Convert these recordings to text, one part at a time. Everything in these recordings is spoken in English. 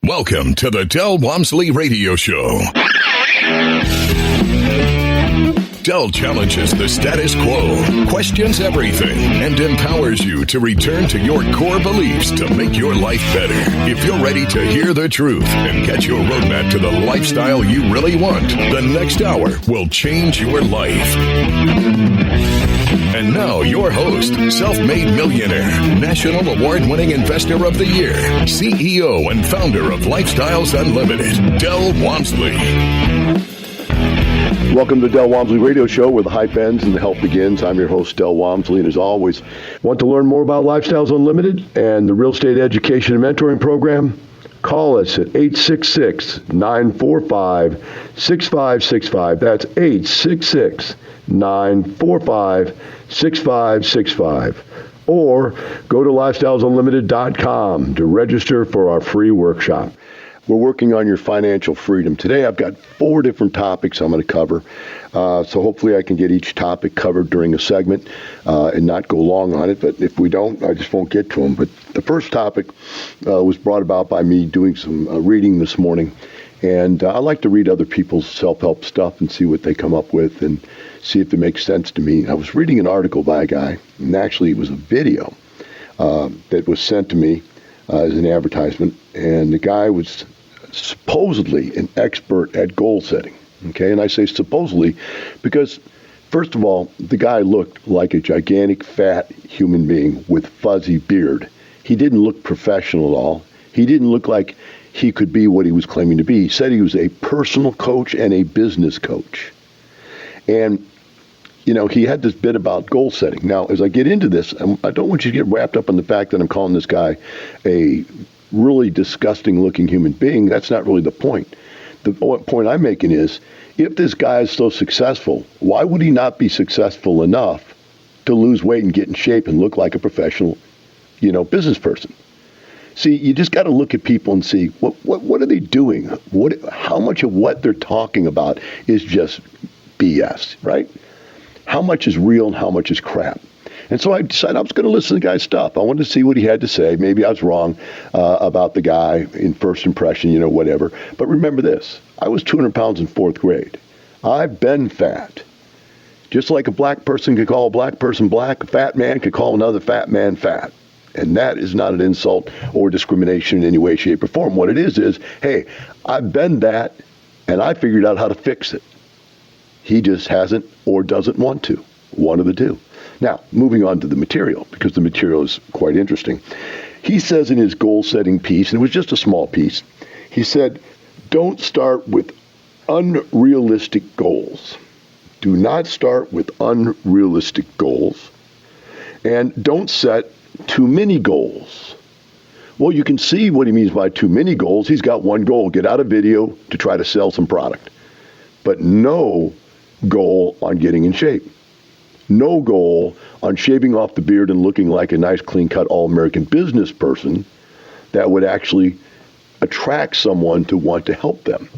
Welcome to the Del Walmsley Radio Show. Del challenges the status quo, questions everything, and empowers you to return to your core beliefs to make your life better. If you're ready to hear the truth and get your roadmap to the lifestyle you really want, the next hour will change your life. And now, your host, self-made millionaire, national award-winning investor of the year, CEO and founder of Lifestyles Unlimited, Del Walmsley. Welcome to the Del Walmsley Radio Show, where the hype ends and the help begins. I'm your host, Del Walmsley, and as always, want to learn more about Lifestyles Unlimited and the real estate education and mentoring program? Call us at 866-945-6565. That's 866-945-6565. Or go to lifestylesunlimited.com to register for our free workshop. We're working on your financial freedom. Today, I've got 4 different topics I'm going to cover. So hopefully I can get each topic covered during a segment and not go long on it. But if we don't, I just won't get to them. But the first topic was brought about by me doing some reading this morning. And I like to read other people's self-help stuff and see what they come up with and see if it makes sense to me. I was reading an article by a guy, and actually it was a video that was sent to me as an advertisement. And the guy was supposedly an expert at goal setting. Okay, and I say supposedly because, first of all, the guy looked like a gigantic fat human being with fuzzy beard. He didn't look professional at all. He didn't look like he could be what he was claiming to be. He said he was a personal coach and a business coach. And, you know, he had this bit about goal setting. Now, as I get into this, I don't want you to get wrapped up in the fact that I'm calling this guy a really disgusting looking human being. That's not really the point. The point I'm making is, if this guy is so successful, why would he not be successful enough to lose weight and get in shape and look like a professional, business person? See, you just got to look at people and see what are they doing? How much of what they're talking about is just BS, right? How much is real and how much is crap? And so I decided I was going to listen to the guy's stuff. I wanted to see what he had to say. Maybe I was wrong about the guy in first impression, whatever. But remember this. I was 200 pounds in 4th grade. I've been fat. Just like a black person could call a black person black, a fat man could call another fat man fat. And that is not an insult or discrimination in any way, shape, or form. What it is, hey, I've been that, and I figured out how to fix it. He just hasn't or doesn't want to. One of the two. Now, moving on to the material, because the material is quite interesting. He says in his goal-setting piece, and it was just a small piece, he said, don't start with unrealistic goals. Do not start with unrealistic goals. And don't set too many goals. Well, you can see what he means by too many goals. He's got one goal, get out a video to try to sell some product. But no goal on getting in shape. No goal on shaving off the beard and looking like a nice, clean-cut, all-American business person that would actually attract someone to want to help them.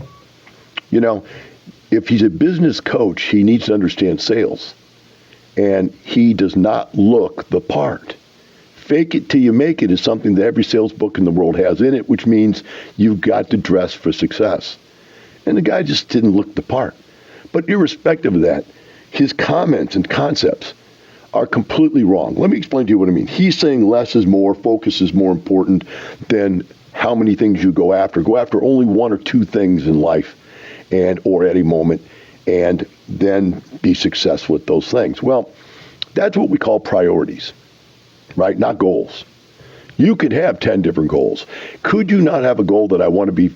If he's a business coach, he needs to understand sales. And he does not look the part. Fake it till you make it is something that every sales book in the world has in it, which means you've got to dress for success. And the guy just didn't look the part. But irrespective of that, his comments and concepts are completely wrong. Let me explain to you what I mean. He's saying less is more, focus is more important than how many things you go after. Go after only 1 or 2 things in life or at a moment, and then be successful at those things. Well, that's what we call priorities, right? Not goals. You could have 10 different goals. Could you not have a goal that I want to be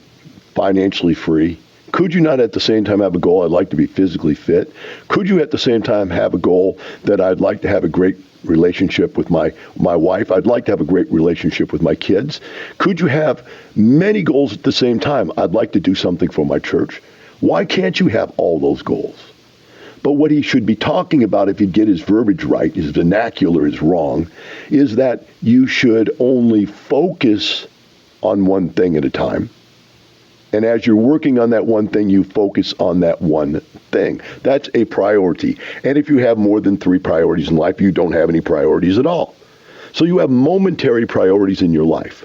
financially free? Could you not at the same time have a goal I'd like to be physically fit? Could you at the same time have a goal that I'd like to have a great relationship with my wife? I'd like to have a great relationship with my kids. Could you have many goals at the same time? I'd like to do something for my church. Why can't you have all those goals? But what he should be talking about, if he'd get his verbiage right, his vernacular is wrong, is that you should only focus on one thing at a time. And as you're working on that one thing, you focus on that one thing. That's a priority. And if you have more than 3 priorities in life, you don't have any priorities at all. So you have momentary priorities in your life.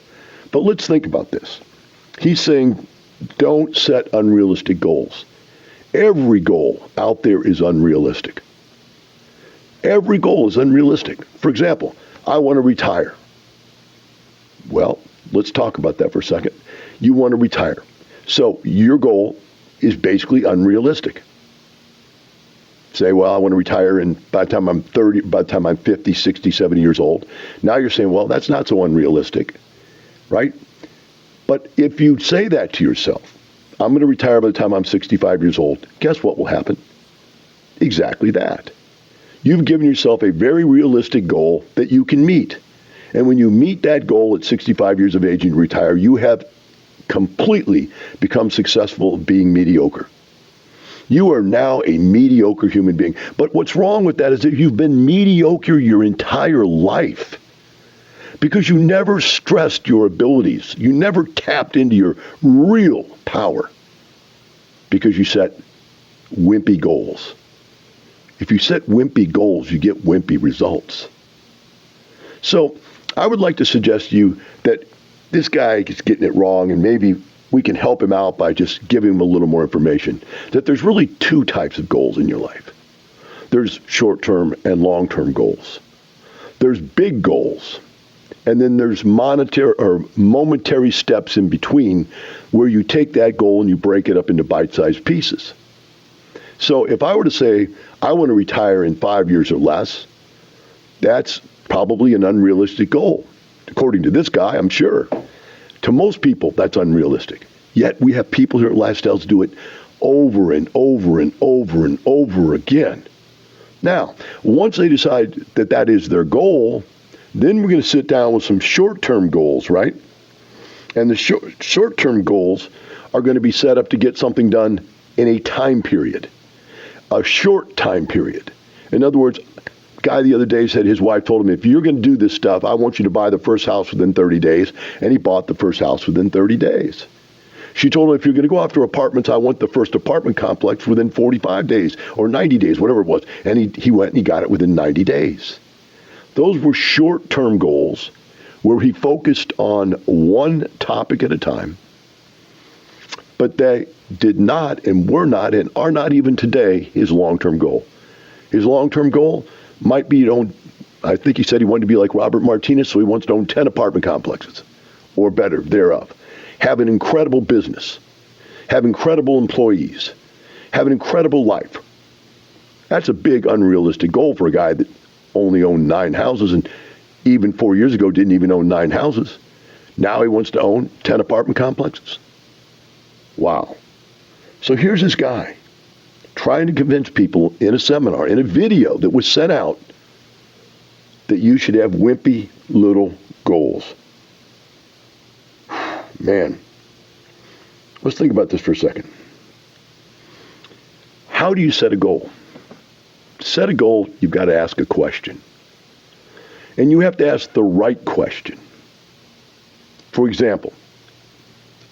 But let's think about this. He's saying don't set unrealistic goals. Every goal out there is unrealistic. Every goal is unrealistic. For example, I want to retire. Well, let's talk about that for a second. You want to retire. So your goal is basically unrealistic. Say, well, I want to retire and by the time I'm 30, by the time I'm 50, 60, 70 years old. Now you're saying, well, that's not so unrealistic, right? But if you say that to yourself, I'm going to retire by the time I'm 65 years old, guess what will happen? Exactly that. You've given yourself a very realistic goal that you can meet. And when you meet that goal at 65 years of age and retire, you have completely become successful at being mediocre. You are now a mediocre human being. But what's wrong with that is that you've been mediocre your entire life because you never stressed your abilities. You never tapped into your real power because you set wimpy goals. If you set wimpy goals, you get wimpy results. So I would like to suggest to you that this guy is getting it wrong, and maybe we can help him out by just giving him a little more information, that there's really two types of goals in your life. There's short-term and long-term goals. There's big goals, and then there's monetary or momentary steps in between where you take that goal and you break it up into bite-sized pieces. So if I were to say, I want to retire in 5 years or less, that's probably an unrealistic goal. According to this guy, I'm sure. To most people, that's unrealistic. Yet we have people here at Lifestyles do it over and over and over and over again. Now, once they decide that that is their goal, then we're going to sit down with some short-term goals, right? And the short-term goals are going to be set up to get something done in a time period, a short time period. In other words, guy the other day said his wife told him, if you're going to do this stuff, I want you to buy the first house within 30 days. And he bought the first house within 30 days. She told him, if you're going to go after apartments, I want the first apartment complex within 45 days or 90 days, whatever it was. And he went and he got it within 90 days. Those were short-term goals where he focused on one topic at a time. But they did not and were not and are not even today his long-term goal. His long-term goal might be I think he said he wanted to be like Robert Martinez, so he wants to own 10 apartment complexes or better thereof. Have an incredible business. Have incredible employees. Have an incredible life. That's a big unrealistic goal for a guy that only owned 9 houses and even 4 years ago didn't even own 9 houses. Now he wants to own 10 apartment complexes. Wow. So here's this guy trying to convince people in a seminar, in a video that was sent out, that you should have wimpy little goals. Man, let's think about this for a second. How do you set a goal? To set a goal, you've got to ask a question. And you have to ask the right question. For example,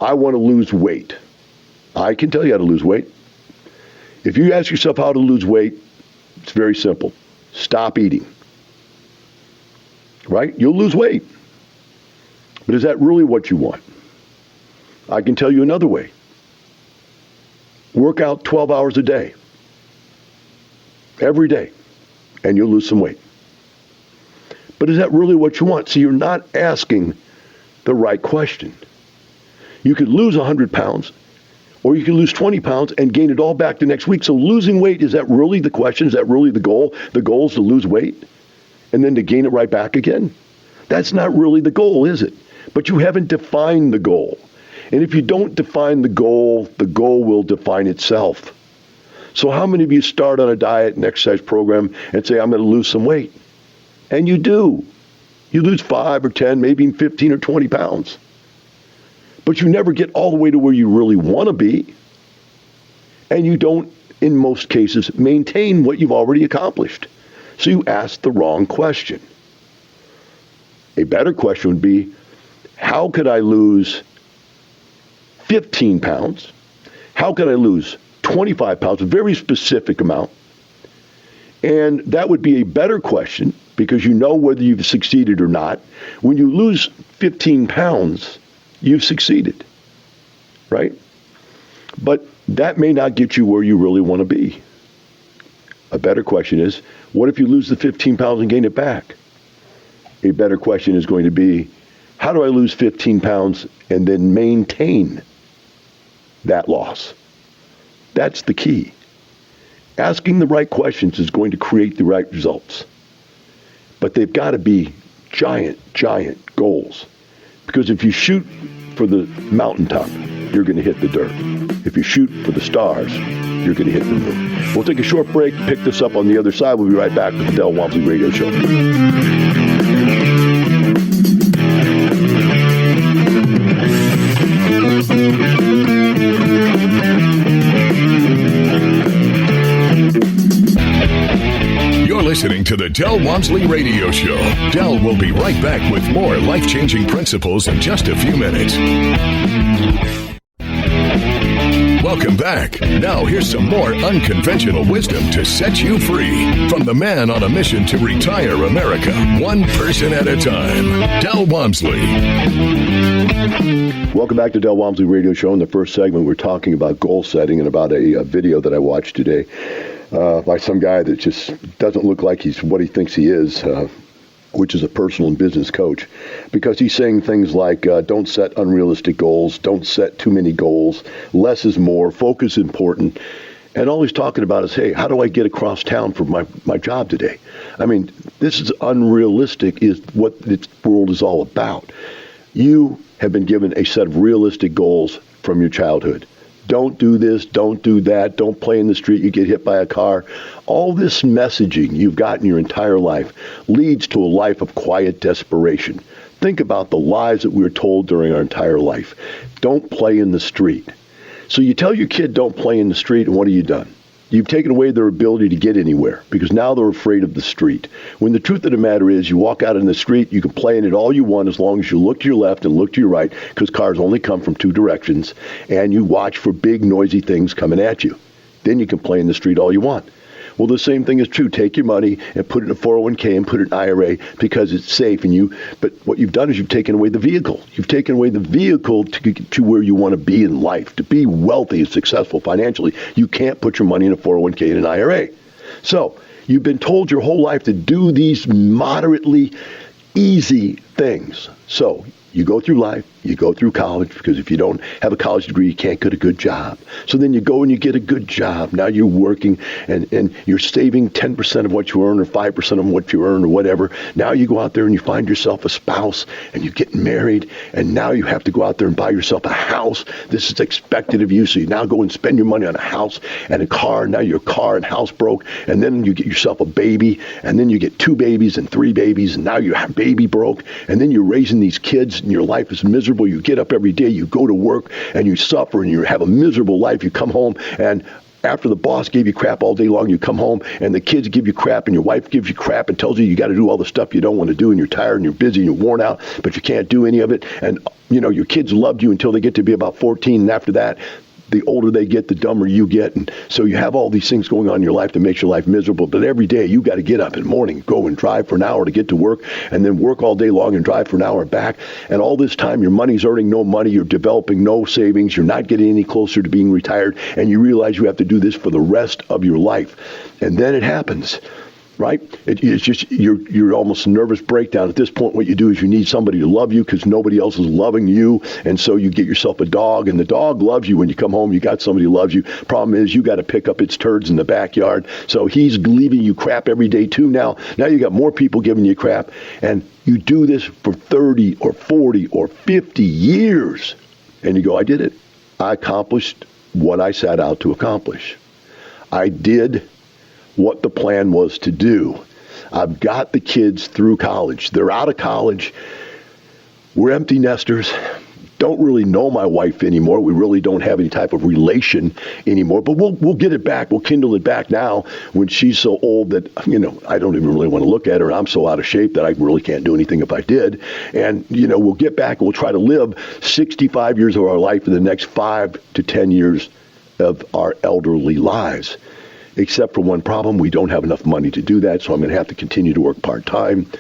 I want to lose weight. I can tell you how to lose weight. If you ask yourself how to lose weight, it's very simple. Stop eating. Right? You'll lose weight. But is that really what you want? I can tell you another way. Work out 12 hours a day. Every day. And you'll lose some weight. But is that really what you want? So you're not asking the right question. You could lose 100 pounds, or you can lose 20 pounds and gain it all back the next week. So losing weight, is that really the question? Is that really the goal? The goal is to lose weight and then to gain it right back again? That's not really the goal, is it? But you haven't defined the goal. And if you don't define the goal will define itself. So how many of you start on a diet and exercise program and say, I'm going to lose some weight? And you do. You lose 5 or 10, maybe even 15 or 20 pounds. But you never get all the way to where you really want to be. And you don't, in most cases, maintain what you've already accomplished. So you ask the wrong question. A better question would be, how could I lose 15 pounds? How could I lose 25 pounds? A very specific amount. And that would be a better question because you know whether you've succeeded or not. When you lose 15 pounds, you've succeeded. right? But that may not get you where you really want to be. A better question is, what if you lose the 15 pounds and gain it back? A better question is going to be, how do I lose 15 pounds and then maintain that loss? That's the key. Asking the right questions is going to create the right results. But they've got to be giant, giant goals. Because if you shoot for the mountaintop, you're going to hit the dirt. If you shoot for the stars, you're going to hit the moon. We'll take a short break, pick this up on the other side. We'll be right back with the Del Walmsley Radio Show. Listening to the Del Walmsley Radio Show. Del will be right back with more life-changing principles in just a few minutes. Welcome back. Now here's some more unconventional wisdom to set you free from the man on a mission to retire America, one person at a time, Del Walmsley. Welcome back to Del Walmsley Radio Show. In the first segment, we're talking about goal setting and about a video that I watched today by some guy that just doesn't look like he's what he thinks he is, which is a personal and business coach, because he's saying things like, don't set unrealistic goals, don't set too many goals, less is more, focus is important. And all he's talking about is, hey, how do I get across town for my job today? I mean, this is unrealistic is what this world is all about. You have been given a set of realistic goals from your childhood. Don't do this, don't do that, don't play in the street, you get hit by a car. All this messaging you've gotten your entire life leads to a life of quiet desperation. Think about the lies that we were told during our entire life. Don't play in the street. So you tell your kid don't play in the street, and what have you done? You've taken away their ability to get anywhere because now they're afraid of the street. When the truth of the matter is you walk out in the street, you can play in it all you want as long as you look to your left and look to your right because cars only come from two directions, and you watch for big, noisy things coming at you. Then you can play in the street all you want. Well, the same thing is true. Take your money and put it in a 401k and put it in an IRA because it's safe. But what you've done is you've taken away the vehicle. You've taken away the vehicle to get to where you want to be in life, to be wealthy and successful financially. You can't put your money in a 401k and an IRA. So you've been told your whole life to do these moderately easy things. So you go through life, you go through college, because if you don't have a college degree, you can't get a good job. So then you go and you get a good job. Now you're working and you're saving 10% of what you earn or 5% of what you earn or whatever. Now you go out there and you find yourself a spouse and you get married, and now you have to go out there and buy yourself a house. This is expected of you. So you now go and spend your money on a house and a car. Now your car and house broke, and then you get yourself a baby, and then you get 2 babies and 3 babies, and now your baby broke, and then you're raising these kids and your life is miserable. You get up every day, you go to work, and you suffer, and you have a miserable life. You come home, and after the boss gave you crap all day long, you come home, and the kids give you crap, and your wife gives you crap and tells you got to do all the stuff you don't want to do, and you're tired, and you're busy, and you're worn out, but you can't do any of it. And, your kids loved you until they get to be about 14, and after that, the older they get, the dumber you get. And so you have all these things going on in your life that makes your life miserable. But every day you got to get up in the morning, go and drive for an hour to get to work, and then work all day long and drive for an hour back. And all this time your money's earning no money. You're developing no savings. You're not getting any closer to being retired. And you realize you have to do this for the rest of your life. And then it happens. Right? It's just you're almost a nervous breakdown. At this point, what you do is you need somebody to love you because nobody else is loving you. And so you get yourself a dog, and the dog loves you when you come home. You got somebody who loves you. Problem is you got to pick up its turds in the backyard. So he's leaving you crap every day too. Now you got more people giving you crap, and you do this for 30 or 40 or 50 years. And you go, I did it. I accomplished what I set out to accomplish. I did what the plan was to do. I've got the kids through college. They're out of college. We're empty nesters. Don't really know my wife anymore. We really don't have any type of relation anymore. But we'll get it back. We'll kindle it back now when she's so old that, I don't even really want to look at her. I'm so out of shape that I really can't do anything if I did. And, we'll get back and we'll try to live 65 years of our life in the next 5 to 10 years of our elderly lives. Except for one problem, we don't have enough money to do that, so I'm going to have to continue to work part-time.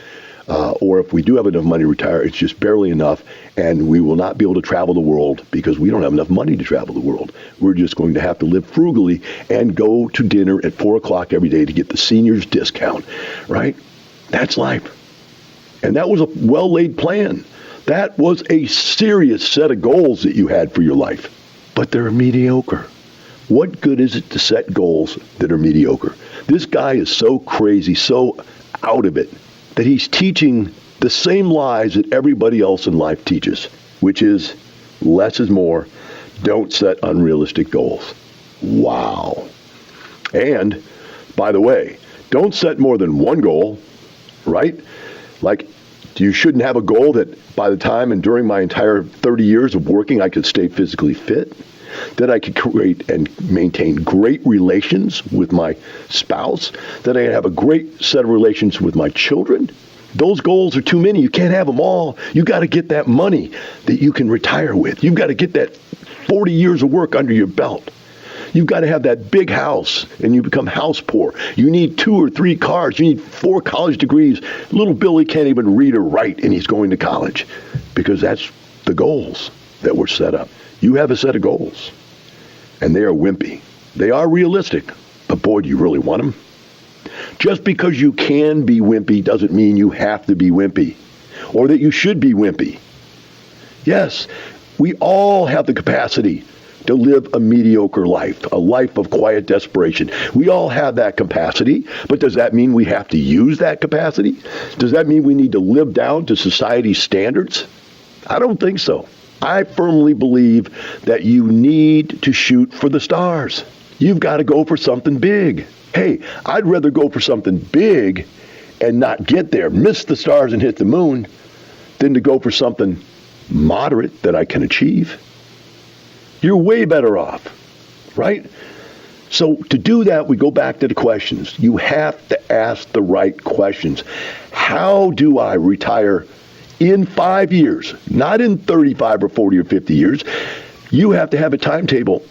Or if we do have enough money to retire, it's just barely enough, and we will not be able to travel the world because we don't have enough money to travel the world. We're just going to have to live frugally and go to dinner at 4 o'clock every day to get the senior's discount, right? That's life. And that was a well-laid plan. That was a serious set of goals that you had for your life, but they're mediocre. What good is it to set goals that are mediocre? This guy is so crazy, so out of it, that he's teaching the same lies that everybody else in life teaches, which is less is more. Don't set unrealistic goals. Wow. And, by the way, don't set more than one goal, right? Like, you shouldn't have a goal that by the time and during my entire 30 years of working, I could stay physically fit, that I could create and maintain great relations with my spouse, that I could have a great set of relations with my children. Those goals are too many. You can't have them all. You got to get that money that you can retire with. You've got to get that 40 years of work under your belt. You've got to have that big house, and you become house poor. You need 2 or 3 cars. You need 4 college degrees. Little Billy can't even read or write, and he's going to college because that's the goals that were set up. You have a set of goals, and they are wimpy. They are realistic, but boy, do you really want them? Just because you can be wimpy doesn't mean you have to be wimpy or that you should be wimpy. Yes, we all have the capacity to live a mediocre life, a life of quiet desperation. We all have that capacity, but does that mean we have to use that capacity? Does that mean we need to live down to society's standards? I don't think so. I firmly believe that you need to shoot for the stars. You've got to go for something big. Hey, I'd rather go for something big and not get there, miss the stars and hit the moon, than to go for something moderate that I can achieve. You're way better off, right? So to do that, we go back to the questions. You have to ask the right questions. How do I retire in 5 years? Not in 35 or 40 or 50 years. You have to have a timetable,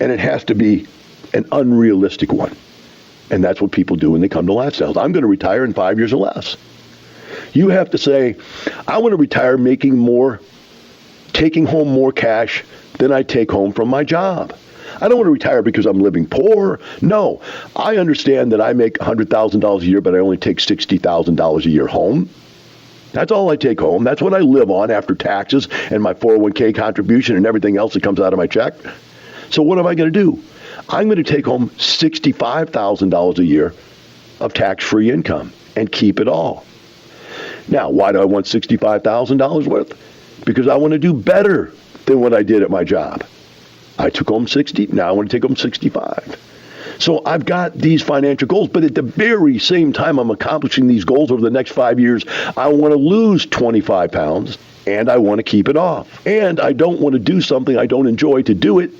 and it has to be an unrealistic one. And that's what people do when they come to lifestyles. I'm going to retire in 5 years or less. You have to say, I want to retire making more, taking home more cash than I take home from my job. I don't want to retire because I'm living poor. No, I understand that I make $100,000 a year, but I only take $60,000 a year home. That's all I take home. That's what I live on after taxes and my 401k contribution and everything else that comes out of my check. So what am I going to do? I'm going to take home $65,000 a year of tax-free income and keep it all. Now, why do I want $65,000 worth? Because I want to do better than what I did at my job. I took home 60, now I want to take home 65. So I've got these financial goals, but at the very same time I'm accomplishing these goals over the next 5 years, I want to lose 25 pounds, and I want to keep it off. And I don't want to do something I don't enjoy to do it,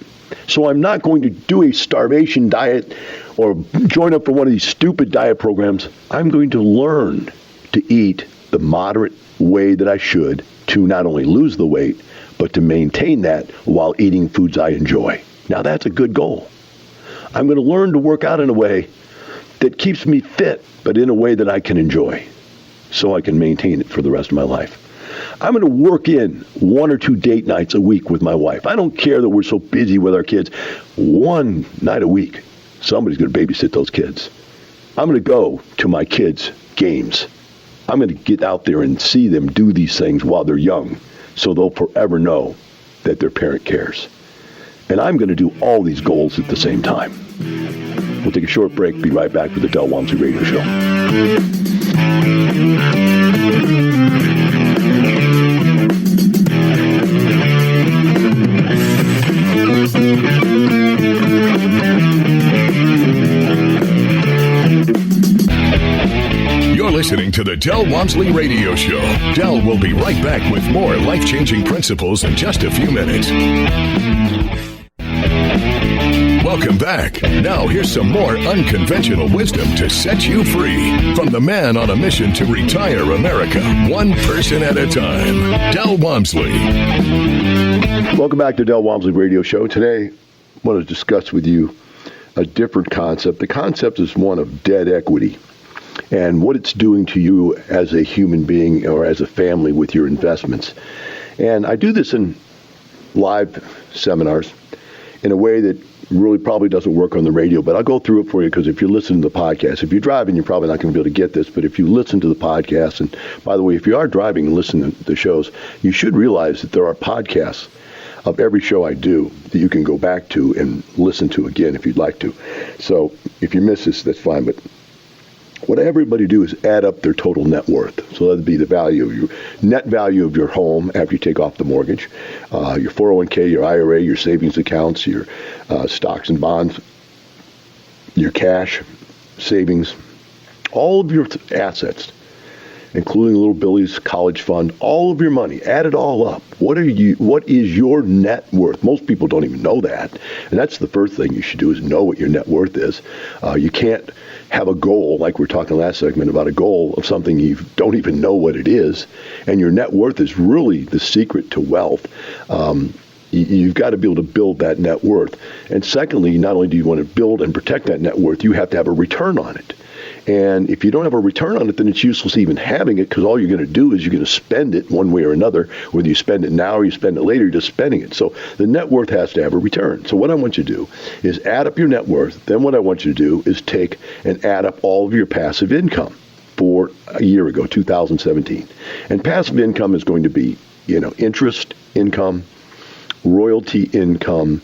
so I'm not going to do a starvation diet or join up for one of these stupid diet programs. I'm going to learn to eat the moderate way that I should to not only lose the weight, but to maintain that while eating foods I enjoy. Now that's a good goal. I'm going to learn to work out in a way that keeps me fit, but in a way that I can enjoy, so I can maintain it for the rest of my life. I'm going to work in 1 or 2 date nights a week with my wife. I don't care that we're so busy with our kids. 1 night a week, somebody's going to babysit those kids. I'm going to go to my kids' games. I'm going to get out there and see them do these things while they're young, so they'll forever know that their parent cares. And I'm going to do all these goals at the same time. We'll take a short break, be right back with the Del Walmsley Radio Show. You're listening to the Del Walmsley Radio Show. Del will be right back with more life-changing principles in just a few minutes. Welcome back. Now here's some more unconventional wisdom to set you free from the man on a mission to retire America, one person at a time, Del Walmsley. Welcome back to Del Walmsley Radio Show. Today, I want to discuss with you a different concept. The concept is one of debt equity. and what it's doing to you as a human being or as a family with your investments. And I do this in live seminars in a way that really probably doesn't work on the radio, but I'll go through it for you, because if you're listening to the podcast, if you're driving, you're probably not going to be able to get this, but if you listen to the podcast, and by the way, if you are driving and listening to the shows, you should realize that there are podcasts of every show I do that you can go back to and listen to again if you'd like to. So if you miss this, that's fine, but what everybody do is add up their total net worth. So that'd be the value of your net value of your home after you take off the mortgage, your 401k, your IRA, your savings accounts, your stocks and bonds, your cash, savings, all of your assets, including little Billy's college fund, all of your money, add it all up. What is your net worth? Most people don't even know that. And that's the first thing you should do, is know what your net worth is. You can't have a goal, like we were talking last segment about a goal of something you don't even know what it is. And your net worth is really the secret to wealth. You've got to be able to build that net worth. And secondly, not only do you want to build and protect that net worth, you have to have a return on it. And if you don't have a return on it, then it's useless even having it, because all you're going to do is you're going to spend it one way or another. Whether you spend it now or you spend it later, you're just spending it. So the net worth has to have a return. So what I want you to do is add up your net worth. Then what I want you to do is take and add up all of your passive income for a year ago, 2017. And passive income is going to be, interest income, royalty income,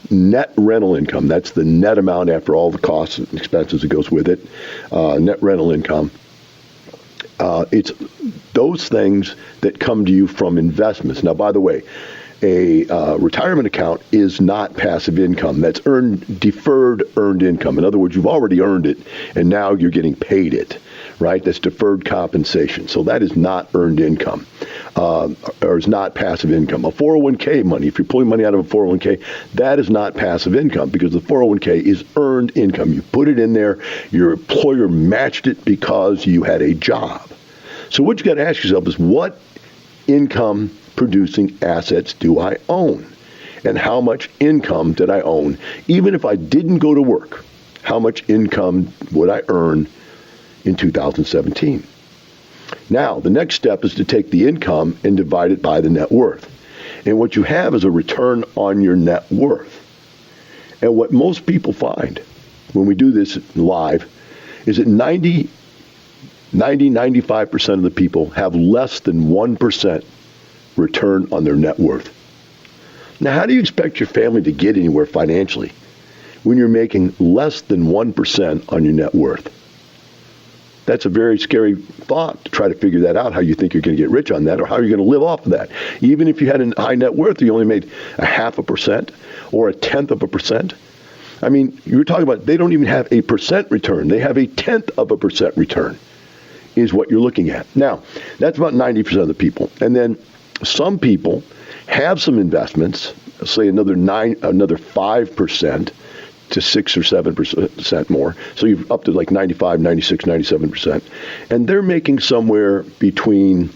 net rental income. That's the net amount after all the costs and expenses that goes with it. Net rental income. It's those things that come to you from investments. Now, by the way, a retirement account is not passive income. That's deferred earned income. In other words, you've already earned it, and now you're getting paid it, right? That's deferred compensation. So that is not earned income, or is not passive income. A 401k money, if you're pulling money out of a 401k, that is not passive income, because the 401k is earned income. You put it in there, your employer matched it because you had a job. So what you got to ask yourself is, what income producing assets do I own? And how much income did I own? Even if I didn't go to work, how much income would I earn in 2017? Now, the next step is to take the income and divide it by the net worth. And what you have is a return on your net worth. And what most people find when we do this live is that 95% of the people have less than 1% return on their net worth. Now, how do you expect your family to get anywhere financially when you're making less than 1% on your net worth? That's a very scary thought, to try to figure that out, how you think you're going to get rich on that, or how you're going to live off of that. Even if you had a high net worth, you only made 0.5% or 0.1%. I mean, you're talking about, they don't even have a percent return. They have 0.1% return is what you're looking at. Now, that's about 90% of the people. And then some people have some investments, say another 5% to 6 or 7% more. So you've up to like 95, 96, 97%. And they're making somewhere between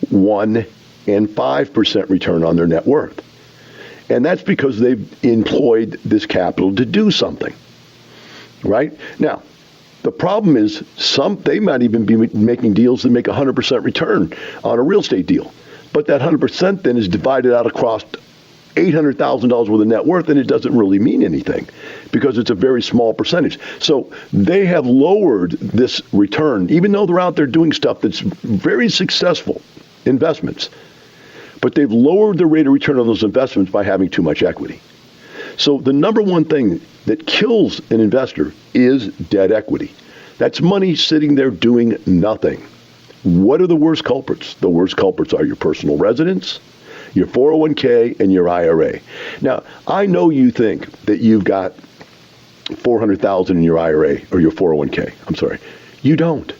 1 and 5% return on their net worth. And that's because they've employed this capital to do something, right? Now, the problem is they might even be making deals that make 100% return on a real estate deal. But that 100% then is divided out across $800,000 worth of net worth, and it doesn't really mean anything because it's a very small percentage. So they have lowered this return, even though they're out there doing stuff that's very successful investments. But they've lowered the rate of return on those investments by having too much equity. So the number one thing that kills an investor is debt equity. That's money sitting there doing nothing. What are the worst culprits? The worst culprits are your personal residence, your 401k, and your IRA. Now, I know you think that you've got $400,000 in your IRA or your 401k. I'm sorry. You don't.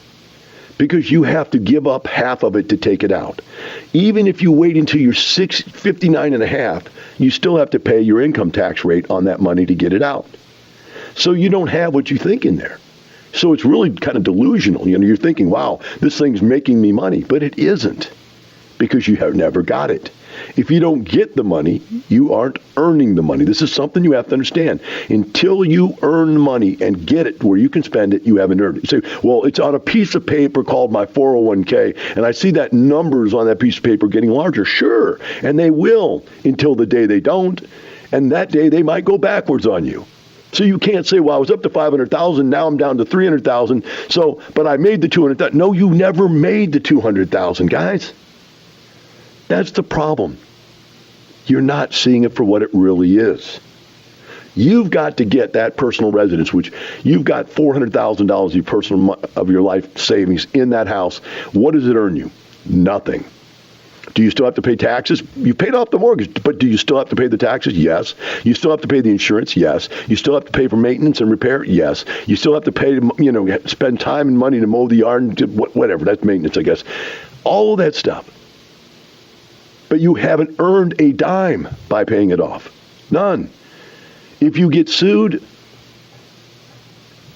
Because you have to give up half of it to take it out. Even if you wait until you're 59 and a half, you still have to pay your income tax rate on that money to get it out. So you don't have what you think in there. So it's really kind of delusional. You're thinking, wow, this thing's making me money, but it isn't, because you have never got it. If you don't get the money, you aren't earning the money. This is something you have to understand. Until you earn money and get it where you can spend it, you haven't earned it. You say, well, it's on a piece of paper called my 401k, and I see that numbers on that piece of paper getting larger. Sure, and they will until the day they don't, and that day they might go backwards on you. So you can't say, well, I was up to 500,000, now I'm down to 300,000, but I made the 200,000. No, you never made the 200,000, guys. That's the problem. You're not seeing it for what it really is. You've got to get that personal residence, which you've got $400,000 of your life savings in that house. What does it earn you? Nothing. Do you still have to pay taxes? You paid off the mortgage, but do you still have to pay the taxes? Yes. You still have to pay the insurance? Yes. You still have to pay for maintenance and repair? Yes. You still have to pay to, spend time and money to mow the yard, whatever. That's maintenance, I guess. All of that stuff. But you haven't earned a dime by paying it off. None. If you get sued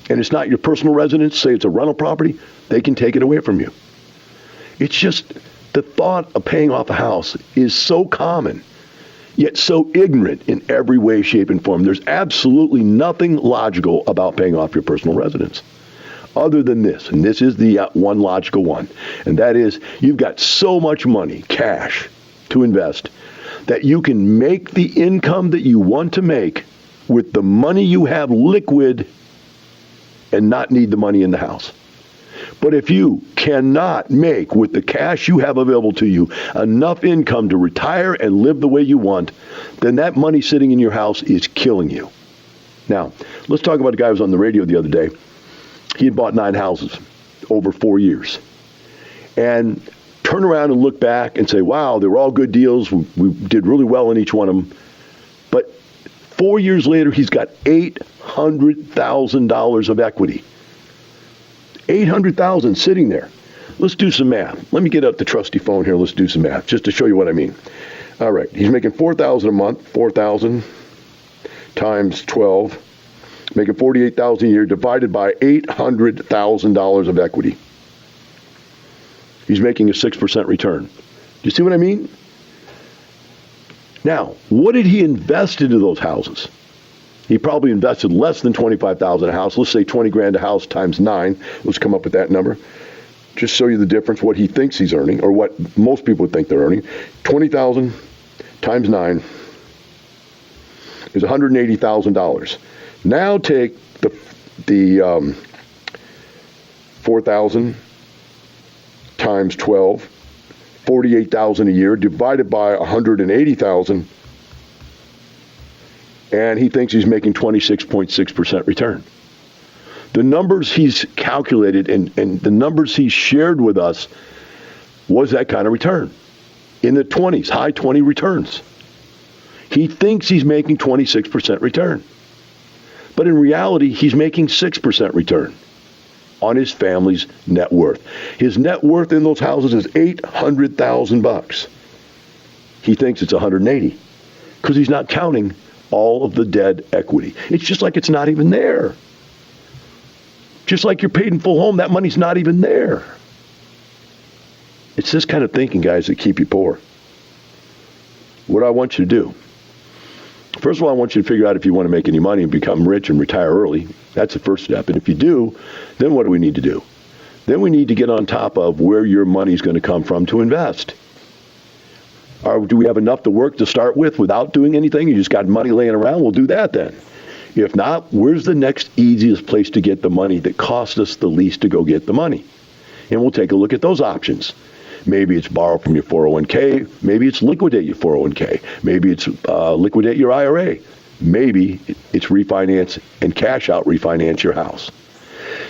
and it's not your personal residence, say it's a rental property, they can take it away from you. It's just the thought of paying off a house is so common, yet so ignorant in every way, shape, and form. There's absolutely nothing logical about paying off your personal residence other than this, and this is the one logical one, and that is you've got so much money, cash, to invest that you can make the income that you want to make with the money you have liquid and not need the money in the house. But if you cannot make, with the cash you have available to you, enough income to retire and live the way you want, then that money sitting in your house is killing you. Now, let's talk about a guy who was on the radio the other day. He had bought 9 houses over 4 years. And turn around and look back and say, wow, they were all good deals. We did really well in each one of them. But 4 years later, he's got $800,000 of equity. $800,000 sitting there. Let's do some math. Let me get up the trusty phone here. Let's do some math just to show you what I mean. All right. He's making $4,000 a month. 4,000 times 12, making $48,000 a year divided by $800,000 of equity. He's making a 6% return. Do you see what I mean? Now, what did he invest into those houses? He probably invested less than $25,000 a house. Let's say 20 grand a house times 9. Let's come up with that number. Just show you the difference, what he thinks he's earning, or what most people would think they're earning. 20,000 times 9 is $180,000. Now take the 4,000 times 12, 48,000 a year divided by 180,000. And he thinks he's making 26.6% return. The numbers he's calculated and the numbers he shared with us was that kind of return. In the 20s, high 20 returns. He thinks he's making 26% return. But in reality, he's making 6% return on his family's net worth. His net worth in those houses is $800,000. He thinks it's 180 because he's not counting all of the dead equity. It's just like it's not even there. Just like you're paid in full home, that money's not even there. It's this kind of thinking, guys, that keep you poor. What I want you to do, first of all, I want you to figure out if you want to make any money and become rich and retire early. That's the first step. And if you do, then what do we need to do? Then we need to get on top of where your money's going to come from to invest. Or do we have enough to work to start with without doing anything? You just got money laying around? We'll do that then. If not, where's the next easiest place to get the money that costs us the least to go get the money? And we'll take a look at those options. Maybe it's borrow from your 401k. Maybe it's liquidate your 401k. Maybe it's liquidate your IRA. Maybe it's refinance and cash out refinance your house.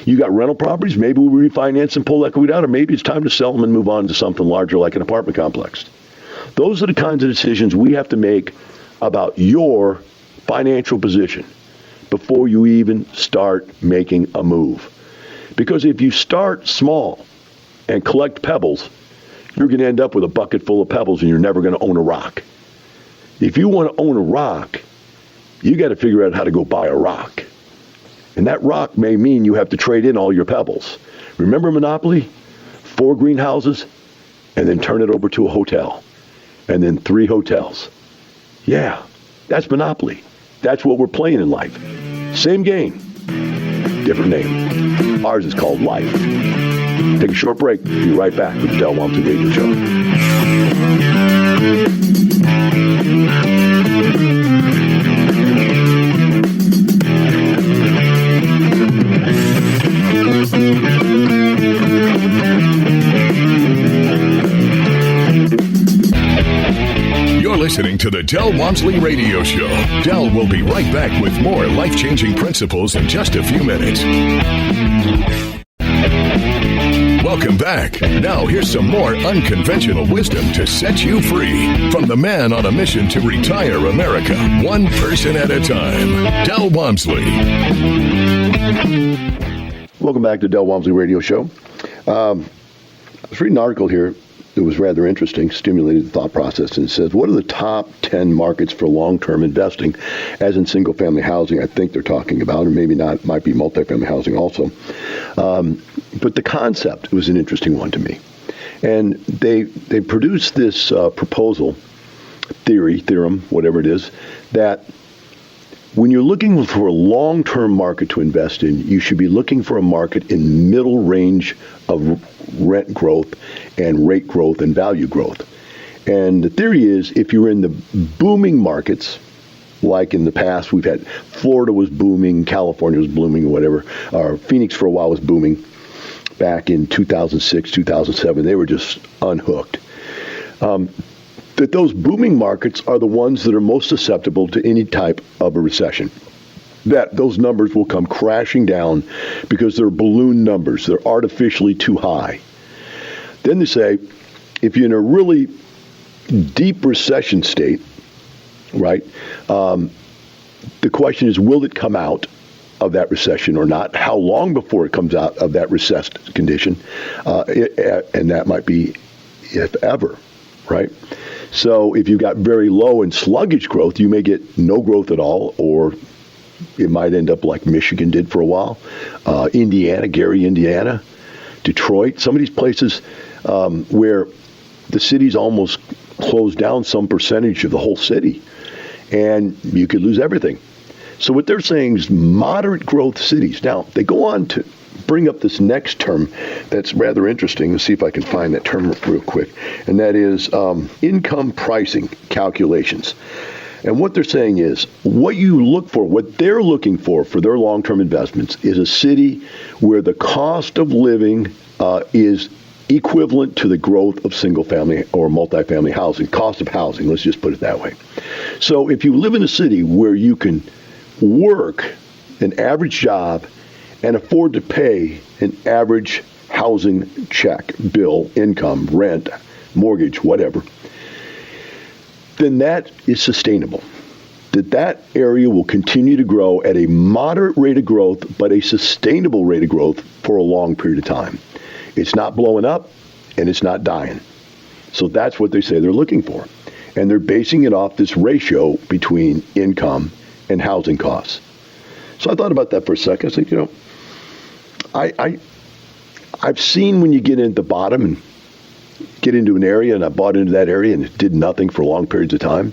You got rental properties. Maybe we refinance and pull equity out, or maybe it's time to sell them and move on to something larger like an apartment complex. Those are the kinds of decisions we have to make about your financial position before you even start making a move. Because if you start small and collect pebbles, you're going to end up with a bucket full of pebbles and you're never going to own a rock. If you want to own a rock, you got to figure out how to go buy a rock. And that rock may mean you have to trade in all your pebbles. Remember Monopoly? 4 greenhouses and then turn it over to a hotel. and then 3 hotels. Yeah, that's Monopoly. That's what we're playing in life. Same game, different name. Ours is called life. Take a short break. Be right back with the Del Walmsley Radio Show. You're listening to the Del Walmsley Radio Show. Del will be right back with more life-changing principles in just a few minutes. Welcome back. Now here's some more unconventional wisdom to set you free from the man on a mission to retire America, one person at a time, Del Walmsley. Welcome back to Del Walmsley Radio Show. I was reading an article here that was rather interesting, stimulated the thought process, and it says, what are the top 10 markets for long-term investing, as in single-family housing, I think they're talking about, or maybe not, might be multifamily housing also. But the concept was an interesting one to me. And they produced this proposal, theorem, whatever it is, that when you're looking for a long-term market to invest in, you should be looking for a market in middle range of rent growth and rate growth and value growth. And the theory is if you're in the booming markets, like in the past, we've had Florida was booming, California was booming, whatever, or Phoenix for a while was booming back in 2006, 2007. They were just unhooked. That those booming markets are the ones that are most susceptible to any type of a recession. That those numbers will come crashing down because they're balloon numbers. They're artificially too high. Then they say, if you're in a really deep recession state, right, the question is, will it come out of that recession or not? How long before it comes out of that recessed condition? And that might be if ever, right? So if you've got very low and sluggish growth, you may get no growth at all, or it might end up like Michigan did for a while, Indiana, Gary, Indiana, Detroit, some of these places where the city's almost closed down some percentage of the whole city, and you could lose everything. So what they're saying is moderate growth cities. Now, they go on to bring up this next term that's rather interesting. Let's see if I can find that term real quick. And that is income pricing calculations. And what they're saying is what you look for, what they're looking for their long-term investments is a city where the cost of living is equivalent to the growth of single-family or multifamily housing, cost of housing, let's just put it that way. So if you live in a city where you can work an average job and afford to pay an average housing check, bill, income, rent, mortgage, whatever, then that is sustainable. That area will continue to grow at a moderate rate of growth, but a sustainable rate of growth for a long period of time. It's not blowing up, and it's not dying. So that's what they say they're looking for. And they're basing it off this ratio between income and housing costs. So I thought about that for a second. I said, I've seen when you get in at the bottom and get into an area, and I bought into that area and it did nothing for long periods of time.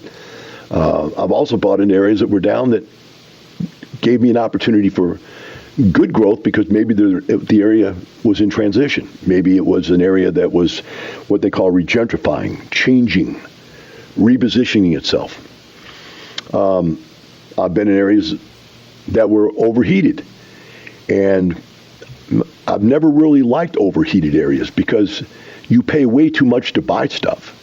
I've also bought in areas that were down that gave me an opportunity for good growth because maybe the area was in transition. Maybe it was an area that was what they call regentrifying, changing, repositioning itself. I've been in areas that were overheated, and I've never really liked overheated areas because you pay way too much to buy stuff.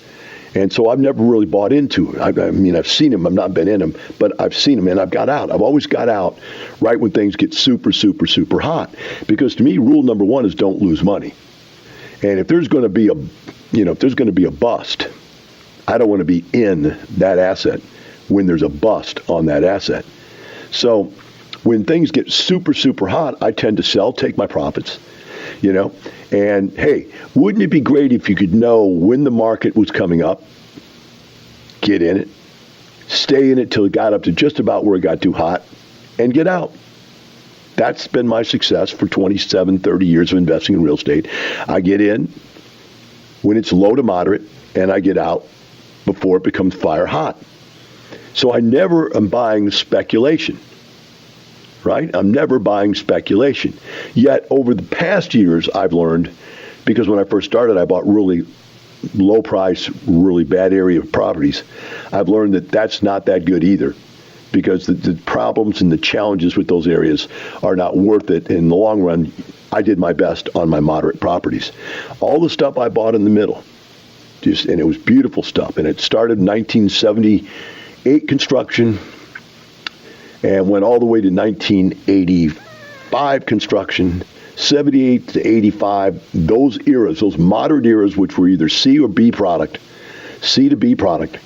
And so I've never really bought into it. I mean, I've seen them. I've not been in them, but I've seen them, and I've got out. I've always got out right when things get super, super, super hot. Because to me, rule number one is don't lose money. And if there's going to be a bust, I don't want to be in that asset when there's a bust on that asset. So when things get super, super hot, I tend to sell, take my profits, And hey, wouldn't it be great if you could know when the market was coming up, get in it, stay in it till it got up to just about where it got too hot, and get out. That's been my success for 27, 30 years of investing in real estate. I get in when it's low to moderate, and I get out before it becomes fire hot. So I never am buying speculation, right? I'm never buying speculation. Yet over the past years, I've learned, because when I first started, I bought really low price, really bad area of properties. I've learned that that's not that good either, because the problems and the challenges with those areas are not worth it. In the long run, I did my best on my moderate properties. All the stuff I bought in the middle, and it was beautiful stuff. And it started in 1978 construction and went all the way to 1985 construction, 78 to 85, those eras, those moderate eras, which were either C or B product, C to B product,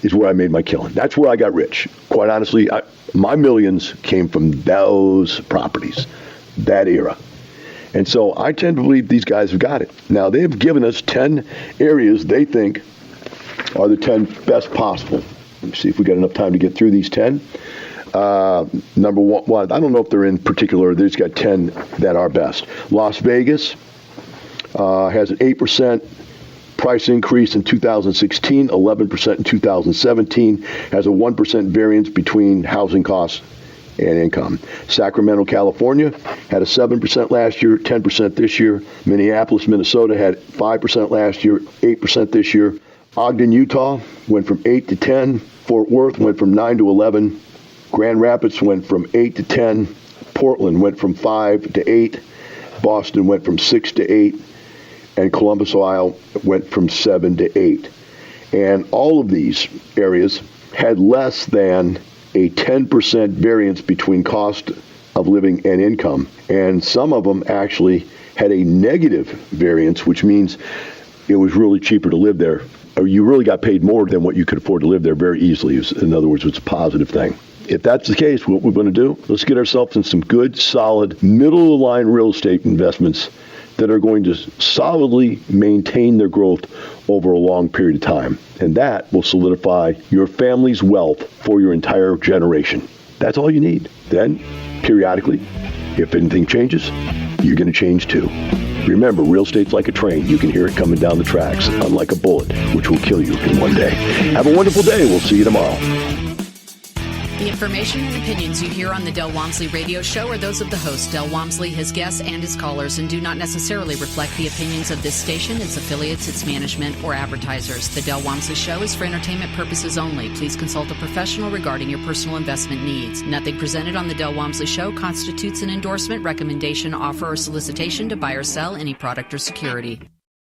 is where I made my killing. That's where I got rich. Quite honestly, my millions came from those properties, that era. And so I tend to believe these guys have got it. Now, they've given us 10 areas they think are the 10 best possible. Let me see if we got enough time to get through these 10. Number one, I don't know if they're in particular. They've got 10 that are best. Las Vegas has an 8% price increase in 2016, 11% in 2017, has a 1% variance between housing costs and income. Sacramento, California had a 7% last year, 10% this year. Minneapolis, Minnesota had 5% last year, 8% this year. Ogden, Utah went from 8 to 10. Fort Worth went from 9 to 11. Grand Rapids went from 8 to 10. Portland went from 5 to 8. Boston went from 6 to 8. And Columbus, Ohio went from 7 to 8. And all of these areas had less than a 10% variance between cost of living and income. And some of them actually had a negative variance, which means it was really cheaper to live there. Or you really got paid more than what you could afford to live there very easily. In other words, it's a positive thing. If that's the case, what we're going to do, let's get ourselves in some good, solid, middle-of-the-line real estate investments that are going to solidly maintain their growth over a long period of time. And that will solidify your family's wealth for your entire generation. That's all you need. Then, periodically, if anything changes, you're going to change too. Remember, real estate's like a train. You can hear it coming down the tracks, unlike a bullet, which will kill you in one day. Have a wonderful day. We'll see you tomorrow. The information and opinions you hear on the Del Walmsley radio show are those of the host, Del Walmsley, his guests, and his callers, and do not necessarily reflect the opinions of this station, its affiliates, its management, or advertisers. The Del Walmsley show is for entertainment purposes only. Please consult a professional regarding your personal investment needs. Nothing presented on the Del Walmsley show constitutes an endorsement, recommendation, offer, or solicitation to buy or sell any product or security.